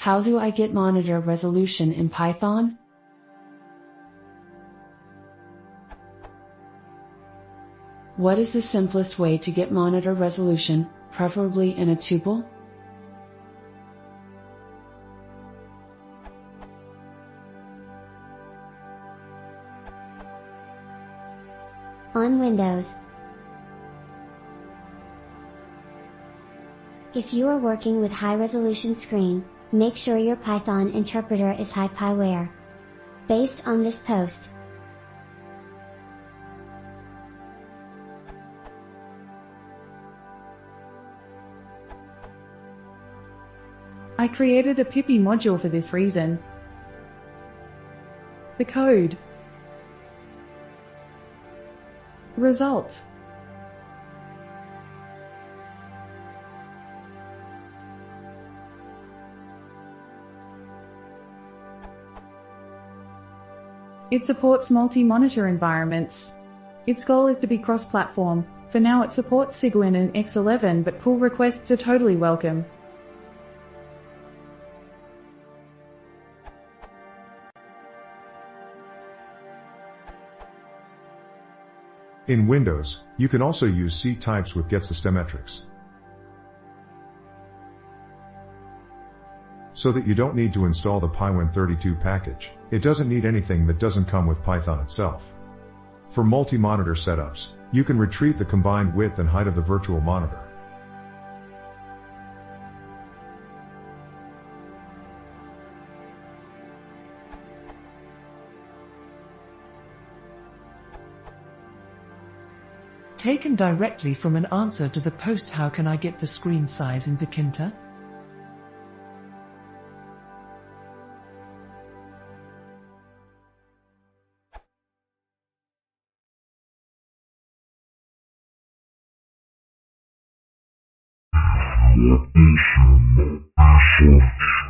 How do I get monitor resolution in Python? What is the simplest way to get monitor resolution, preferably in a tuple? On Windows. If you are working with high-resolution screen, make sure your Python interpreter is HiPyWare. Based on this post, I created a Pippy module for this reason. The code. Result. It supports multi-monitor environments. Its goal is to be cross-platform. For now it supports Cygwin and X11, but pull requests are totally welcome. In Windows, you can also use C types with getSystemmetrics. So that you don't need to install the Pywin32 package. It doesn't need anything that doesn't come with Python itself. For multi-monitor setups, you can retrieve the combined width and height of the virtual monitor. Taken directly from an answer to the post How can I get the screen size in Tkinter? What is your Microsoft